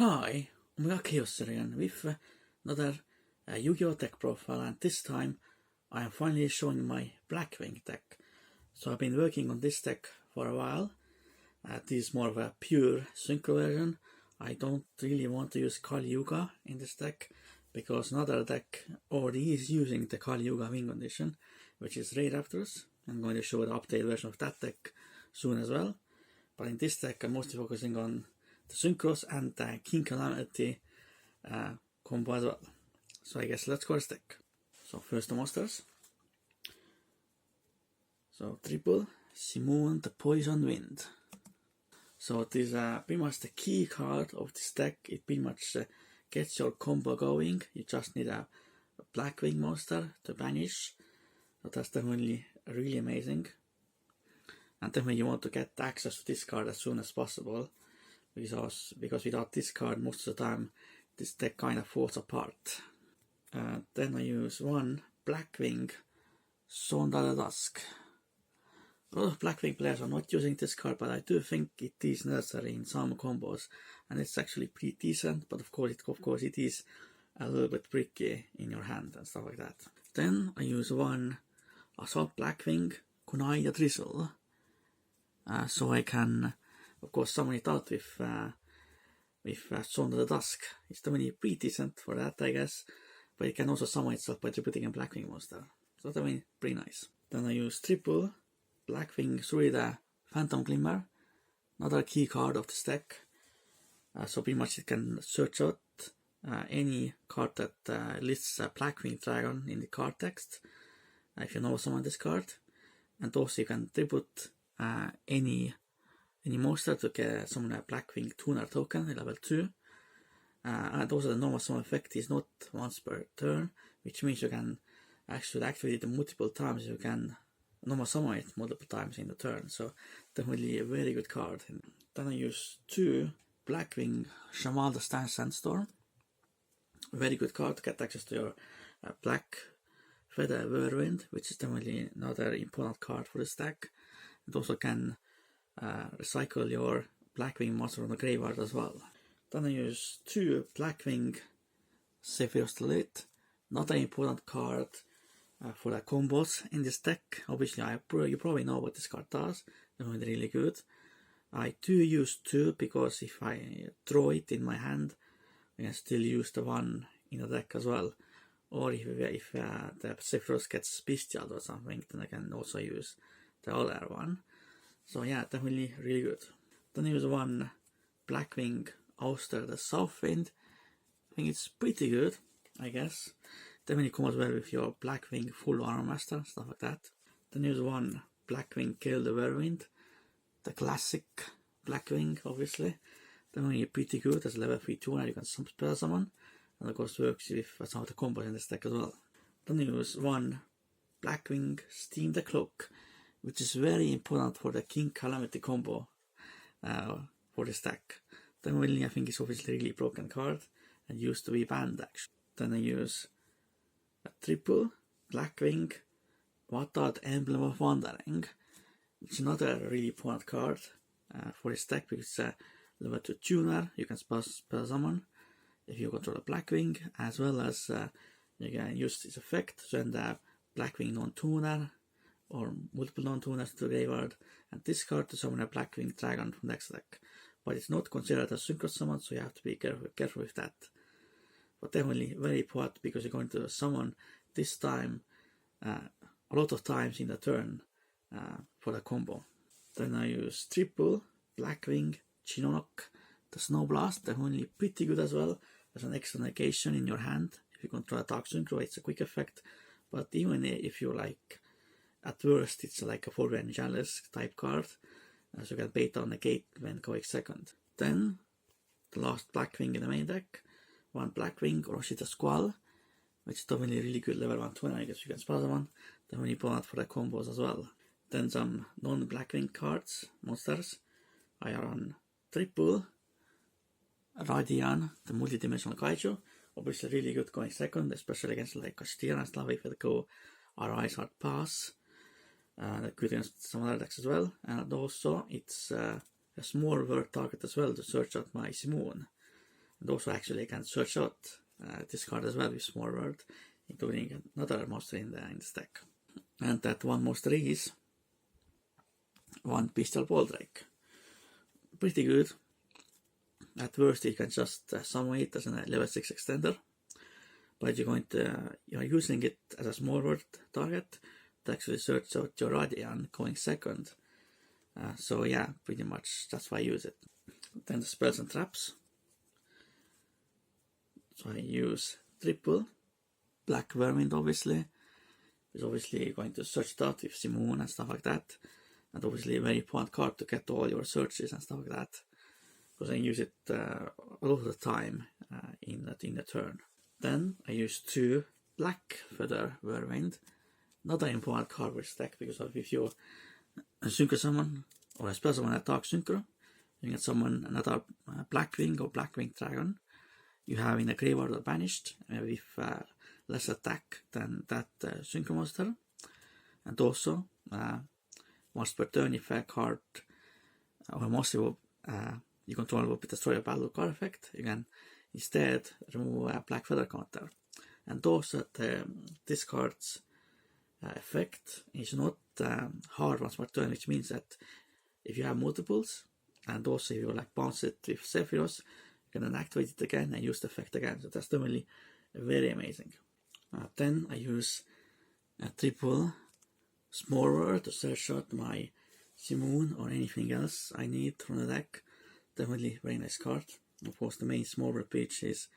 Hi, Omega Chaos again with another Yu-Gi-Oh! Deck profile, and this time I am finally showing my Blackwing deck. So I've been working on this deck for a while. This is more of a pure synchro version. I don't really want to use Kali Yuga in this deck because another deck already is using the Kali Yuga win condition, which is Ray Raptors. I'm going to show the updated version of that deck soon as well. But in this deck I'm mostly focusing on the synchros and the King Calamity combo as well. So I guess let's go to deck. So first the monsters. So triple Simone the Poison Wind. So this is pretty much the key card of this deck. It pretty much gets your combo going. You just need a Blackwing monster to banish. So that's definitely really amazing. And definitely you want to get access to this card as soon as possible. Because without this card, most of the time, this deck kind of falls apart. Then I use one Blackwing Sonda the Dusk. A lot of Blackwing players are not using this card, but I do think it is necessary in some combos, and it's actually pretty decent. But of course, it is a little bit tricky in your hand and stuff like that. Then I use one Assault Blackwing Kunai the Drizzle, so I can, of course, summon it out with Sonda the Dusk. It's definitely pretty decent for that, I guess. But it can also summon itself by tributing a Blackwing monster. So that's definitely pretty nice. Then I use triple Blackwing Suri the Phantom Glimmer. Another key card of this deck. So pretty much it can search out any card that lists a Blackwing Dragon in the card text. If you know summon this card. And also you can tribute any monster to summon a Blackwing Tuner token at level 2. And also the normal summon effect is not once per turn, which means you can actually activate it multiple times. You can normal summon it multiple times in the turn, so definitely a very good card. Then I use two Blackwing Shamal the Sandstorm. Very good card to get access to your Black Feather Whirlwind, which is definitely another important card for this deck. It also can recycle your Blackwing monster from the graveyard as well. Then I use two Blackwing Sephiroth the Late. Not an important card for the combos in this deck. Obviously, you probably know what this card does. They're really good. I do use two because if I throw it in my hand, I can still use the one in the deck as well. Or if the Sephiroth gets bestial or something, then I can also use the other one. So yeah, definitely really good. Then I use one Blackwing Auster the Southwind. I think it's pretty good, I guess. Definitely comes well with your Blackwing Full Armor Master, stuff like that. Then use one Blackwing Kill the Whirlwind. The classic Blackwing, obviously. Definitely pretty good as a level 3 tuner, you can spell summon. And of course works with some of the combos in this deck as well. Then use one Blackwing Steam the Cloak, which is very important for the King Calamity combo for this deck. Then really I think it's obviously a really broken card and used to be banned actually. Then I use a triple Blackwing Watad Emblem of Wandering, which is another really important card for this deck because it's a level 2 tuner. You can spell summon if you control a Blackwing, as well as you can use this effect to send a Blackwing non-tuner or multiple non-tuners to the graveyard and discard to summon a Blackwing Dragon from next deck. But it's not considered a synchro summon, so you have to be careful with that. But definitely very important because you're going to summon this time a lot of times in the turn for the combo. Then I use triple Blackwing Chinonok the Snowblast. Definitely pretty good as well as an extra negation in your hand. If you control a Dark Synchro, it's a quick effect. But even if you like, at worst, it's like a Forbidden Chalice type card. So you can bait on negate when going second. Then the last Blackwing in the main deck. One Blackwing Roshita Squall, which is definitely really good level 1 tuner. I guess you can spell one. Definitely important for the combos as well. Then some non-Blackwing cards, monsters. I run triple Radian, the multi-dimensional Kaiju. Obviously really good going second, especially against like Kashtira and stuff if you go Arise Hard Pass. Good against some other decks as well. And also it's a small word target as well to search out my Simone. And also actually you can search out this card as well with Small World, including another monster in the stack. And that one monster is one Pistol Ball Drake. Pretty good. At worst you can just summon it as a level 6 extender, but you're using it as a Small World target to actually search out your Radian going second. So yeah, pretty much that's why I use it. Then the spells and traps. So I use triple Black Whirlwind, obviously. It's obviously going to search it out with Simone and stuff like that. And obviously a very important card to get all your searches and stuff like that. Because I use it a lot of the time in the turn. Then I use 2 Black Feather Whirlwind. Not an important card with deck, because if you synchro summon or a spell summon attack synchro, you can summon another Blackwing or Blackwing Dragon you have in a graveyard or banished with less attack than that synchro monster. And also, once per turn, if a card or a monster you control will destroy a battle card effect, you can instead remove a Black Feather counter. And also this card's effect is not hard once per turn, which means that if you have multiples, and also if you like bounce it with Sephiroth, you can then activate it again and use the effect again. So that's definitely very amazing. Then I use a triple Small World to search out my Simone or anything else I need from the deck. Definitely very nice card. Of course, the main Small World page is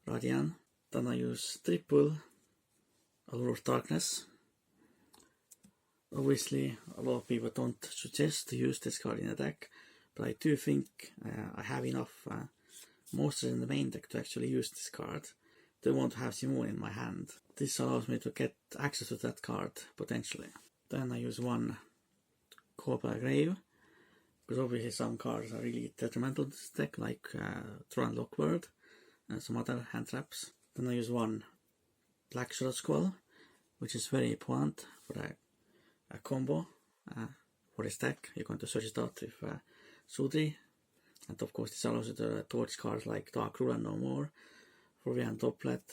Radian. Then I use triple Allure of Darkness. Obviously, a lot of people don't suggest to use this card in the deck, but I do think I have enough monsters in the main deck to actually use this card. They want to have Simone in my hand. This allows me to get access to that card, potentially. Then I use 1 Cobra Grave, because obviously some cards are really detrimental to this deck, like Tron Lockbird and some other hand traps. Then I use 1 Black Shadow Skull, which is very important for a combo for this deck. You're going to search it out with Sudri, and of course this allows you to torch cards like Dark Rule and No More, Forbidden Doublet,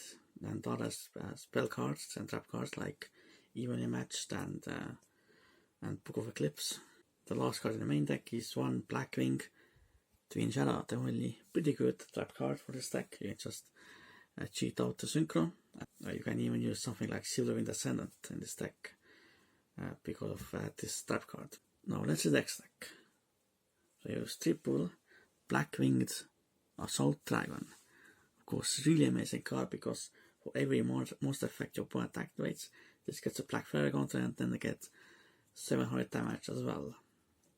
and other spell cards and trap cards like Evenly Matched and Book of Eclipse. The last card in the main deck is 1 Blackwing Twin Shadow. Definitely pretty good trap card for this deck. You can just cheat out the synchro. You can even use something like Silverwind Ascendant in this deck because of this trap card. Now let's see the next deck. So I use triple Blackwinged Assault Dragon. Of course, really amazing card, because for every monster effect your opponent activates, this gets a Black Feather counter, and then they get 700 damage as well.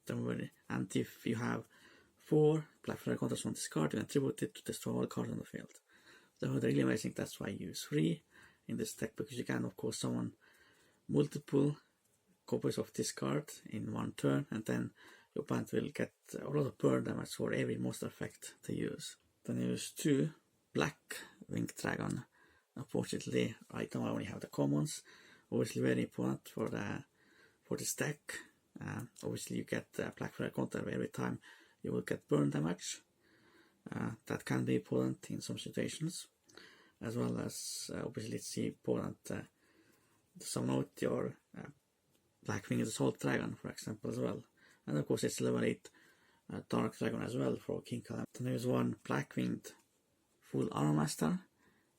Don't worry. And if you have 4 Black Feather counters on this card, you can tribute it to destroy all cards on the field. So really amazing. That's why I use 3 in this deck, because you can of course summon multiple copies of this card in one turn, and then your opponent will get a lot of burn damage for every monster effect they use. Then I use 2 Blackwing Dragon. Unfortunately, right now I only have the commons. Obviously very important for this deck. Obviously you get the Black Feather counter every time you will get burn damage. That can be important in some situations, as well as obviously it's important to summon out your Blackwing Assault Dragon, for example, as well. And of course it's level 8 Dark Dragon as well for King Calamity. Then there's 1 Blackwinged Full Armor Master.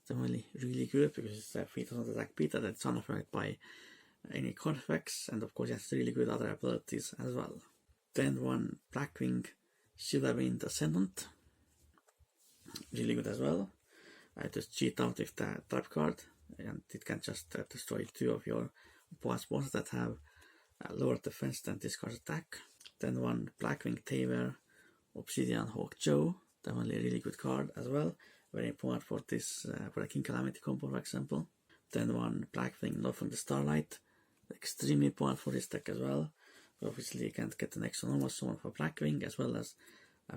Definitely really good, because it's 3000 attack beta that's unaffected by any card effects, and of course it has really good other abilities as well. Then 1 Blackwing Silverwind Ascendant. Really good as well. I just cheat out with the trap card, and it can just destroy 2 of your opponent's monsters that have lower defense than this card's attack. Then 1 Blackwing Tamer Obsidian Hawk Joe. Definitely a really good card as well. Very important for this for the King Calamity combo, for example. Then 1 Blackwing North from the Starlight. Extremely important for this deck as well. Obviously you can get the next normal summon for Blackwing, as well as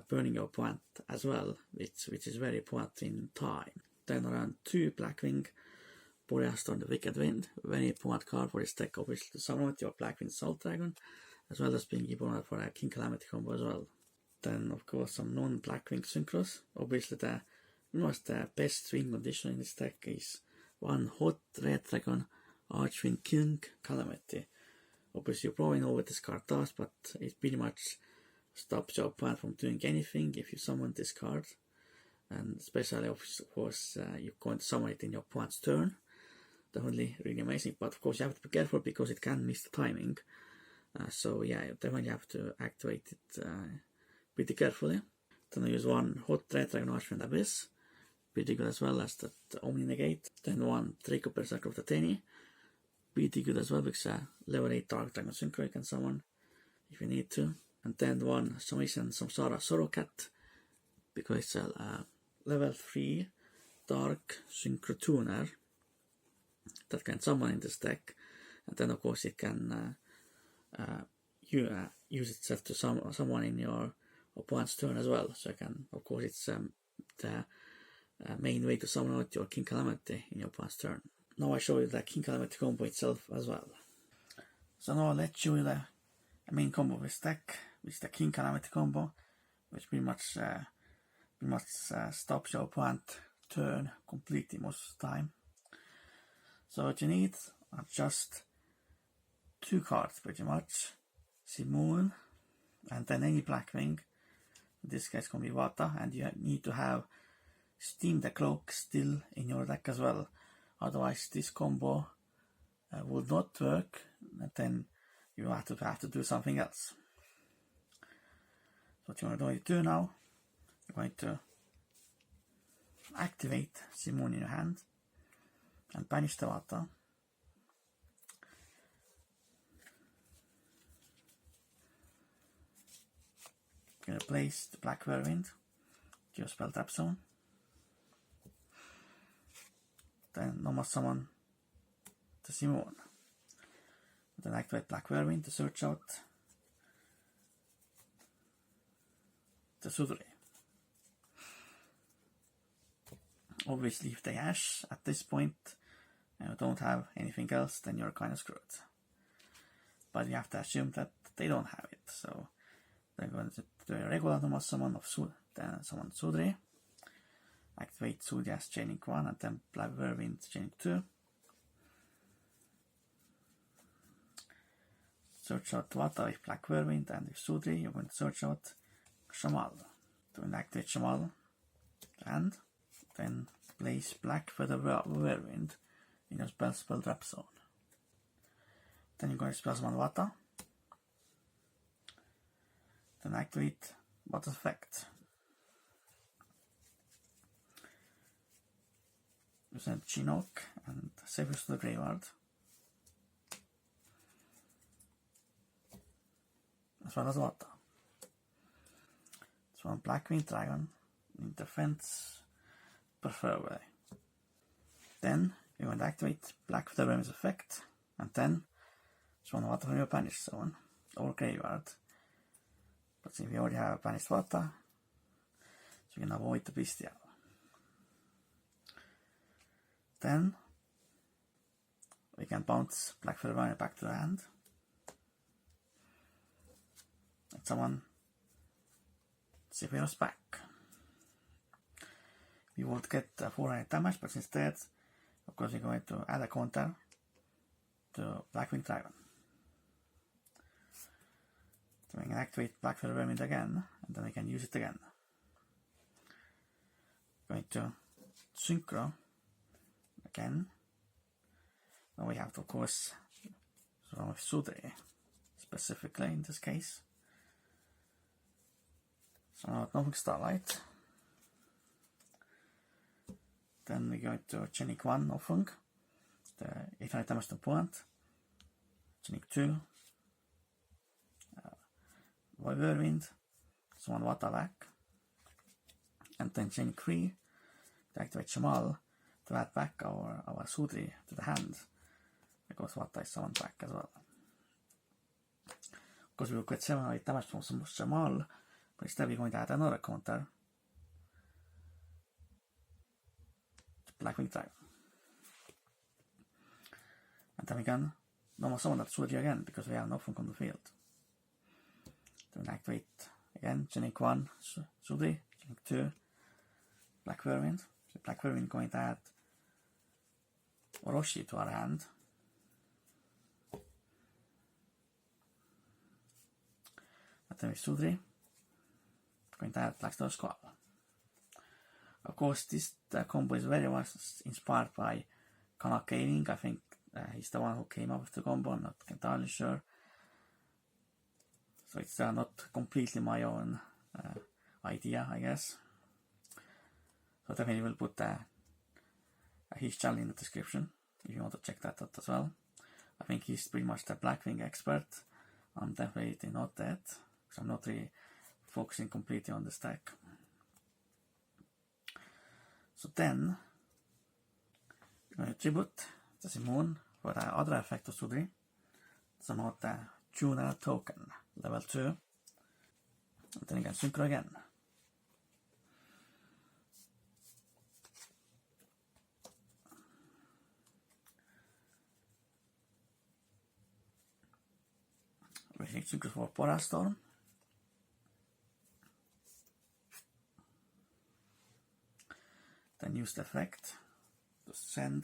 burning your opponent as well, which is very important in time. Then around 2 Blackwing Boreal Storm the Wicked Wind. Very important card for this deck, obviously, to summon with your Blackwing Salt Dragon, as well as being important for a King Calamity combo as well. Then of course some non-Blackwing synchros. Obviously the the best swing condition in this deck is one hot red dragon, Archfiend King, Calamity. Obviously you probably know what this card does, but it pretty much stops your opponent from doing anything if you summon this card. And especially of course you're going to summon it in your opponent's turn. Definitely really amazing, but of course you have to be careful because it can miss the timing. So yeah, you definitely have to activate it pretty carefully. Then I use one hot red dragon, Archfiend Abyss, pretty good as well as that Omni Negate. Then one Draco Berserker of the Tenny, pretty good as well because level 8 Dark Dragon Synchro you can summon if you need to. And then one Summation Samsara Sorrow Cat, because it's a level 3 Dark Synchro Tuner that can summon in this deck. And then of course it can use itself to someone in your opponent's turn as well. So you can, of course it's the main way to summon out your King Calamity in your opponent's turn. Now I show you the King Calamity combo itself as well. So now let's show you the main combo of this deck, which is the King Calamity combo, which pretty much stops your opponent's turn completely most of the time. So what you need are just 2 cards pretty much, Simoon and then any Blackwing. In this case it's going to be Vata, and you need to have Steam the Cloak still in your deck as well, otherwise this combo would not work, and then you have to do something else. So what you're going to do now, you're going to activate Simoon in your hand and banish the Vata. You're going to place the Black Whirlwind to your spell trap zone. Then normal summon the Simoon. Then activate Black Whirlwind to search out the Sudri. Obviously if they hash at this point and you don't have anything else, then you're kind of screwed. But you have to assume that they don't have it. So they're going to do a regular normal summon of then summon Sudri. Activate Sudri as Chaining 1 and then Black Whirlwind Chaining 2. Search out Vata with Black Whirlwind, and with Sudri you're going to search out Shamal. To activate Shamal and then place Black Feather Whirlwind in your spell trap zone. Then you're going to spell summon Vata. Then activate Vata's effect. You send Chinook and save us to the graveyard, as well as Vata. So one Blackwing Dragon in defense, preferably. Then you're going to activate Black Feather Whirlwind's effect, and then summon Vata from your banished zone or graveyard. But if you already have a banished Vata, so you can avoid the Bestial. Then we can bounce Black Feather Whirlwind back to the hand. And summon Sephiroth back. You won't get 400 damage, but instead, of course, we're going to add a counter to Blackwing Dragon. So we can activate Black Feather Whirlwind again, and then we can use it again. Going to Synchro again. Now we have to, of course, so with Sudri specifically in this case. So now Novik Starlight. Then we're going to Chaining 1 Ofung, the 800 damage to opponent. Chaining 2, Whirlwind, summon Vata back. And then Chaining 3 to activate Shamal to add back our Sudri to the hand, because Vata is summoned back as well. Of course we will get 700 damage from Shamal, but instead we're going to add another counter to Blackwing Dragon. And then we can normal summon that Sudri again, because we have nothing on the field. Then activate again, Chaining 1 Sudri, Chaining 2, Black Whirlwind. So Black Whirlwind going to add Orochi to our hand. And then with Sudri, going to add Blackstar Squall. Of course, this combo is very much inspired by Kanak Gaming. I think he's the one who came up with the combo, I'm not entirely sure. So it's not completely my own idea, I guess. So definitely will put his channel in the description if you want to check that out as well. I think he's pretty much the Blackwing expert. I'm definitely not that, because I'm not really focusing completely on the stack. So then, we're going to tribute the Simone for the other effect of Sudri. So not the tuner token, level 2. And then you can synchro again. We can synchro for Polar Storm. Then use the effect to send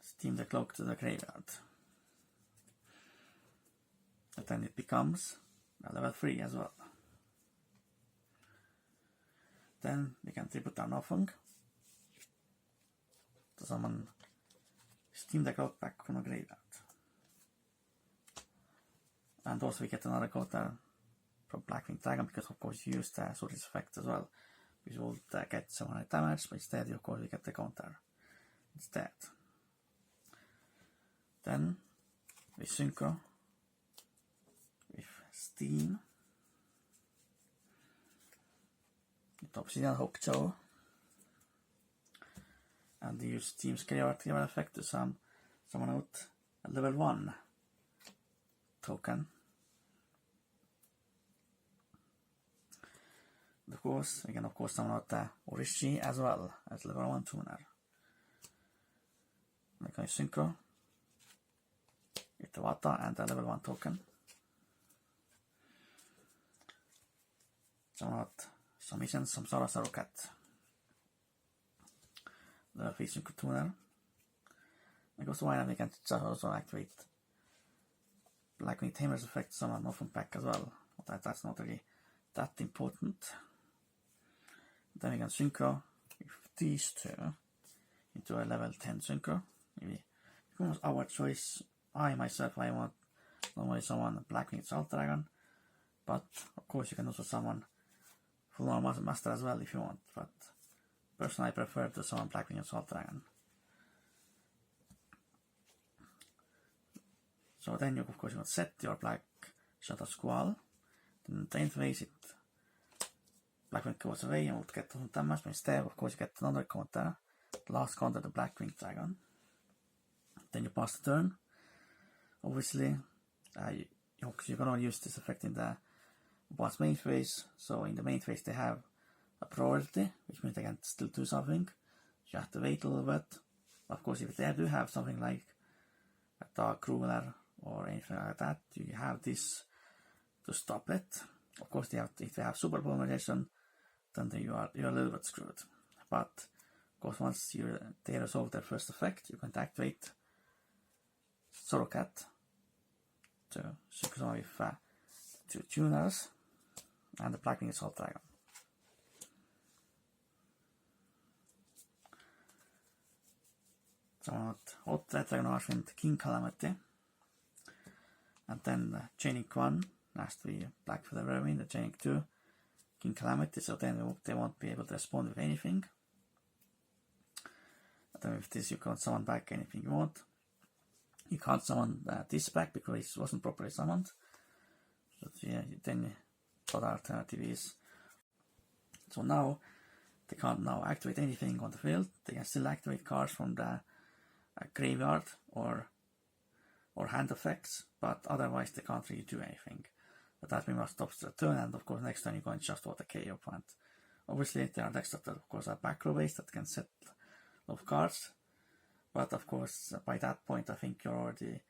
Steam the Cloak to the graveyard. And then it becomes a level 3 as well. Then we can tribute our Nofung to summon Steam the Cloak back from the graveyard. And also we get another counter from Blackwing Dragon, because of course you use the Sudri's effect as well. We will get 700 damage, but instead of course we get the counter instead. Then we synchro with Steam, with Obsidian Hookjaw, and use Steam's graveyard effect to summon out a level 1 token. Of course, we can of course summon out the Orochi as well as level 1 tuner. We can synchro with the Wata and the level 1 token. Summon out some missions, some Sarasaro Cat. Level 3 synchro tuner. Because why not we can just also activate Blackwing Tamer's effect, summon Nofung back as well. But that's not really that important. Then we can synchro with these two into a level 10 synchro. Maybe becomes our choice. I want normally summon Blackwing Salt Dragon, but of course you can also summon Full Normal Master as well if you want. But personally I prefer to summon Blackwing and Salt Dragon. So then you of course you want to set your Black Shadow Squall. Then the end phase it Blackwing goes away and will get some damage, but instead of course you get another counter, the last counter, the Blackwing Dragon. Then you pass the turn. Obviously you can only use this effect in the boss main phase, so in the main phase they have a priority, which means they can still do something. You have to wait a little bit. Of course if they do have something like a Dark Ruler or anything like that, you have this to stop it. Of course if they have Super Polymerization, then you're a little bit screwed. But of course once they resolve their first effect, you can activate Sorokat to synchro with 2 tuners and the Blackwing Assault Dragon. So out that Dragon Archfiend King Calamity, and then Chaining 1 has to be Black for the Whirlwind, the Chaining 2 King Calamity, so then they won't be able to respond with anything. And then with this you can summon back anything you want. You can't summon this back because it wasn't properly summoned. So yeah, then the other alternative is, so now they can't now activate anything on the field. They can still activate cards from the graveyard or hand effects, but otherwise they can't really do anything. But that pretty much stops the turn, and of course next turn you're going to just vote a KO point. Obviously there are decks that of course are back row based that can set a lot of cards, but of course by that point I think you already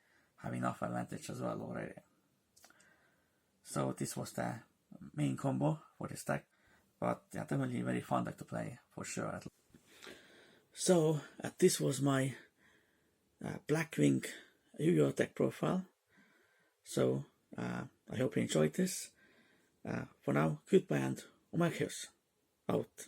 have enough advantage as well already. So this was the main combo for this deck. But yeah, definitely very fun deck to play for sure. So this was my Blackwing Yu-Gi-Oh deck profile. So I hope you enjoyed this. For now, goodbye and Omakeos out.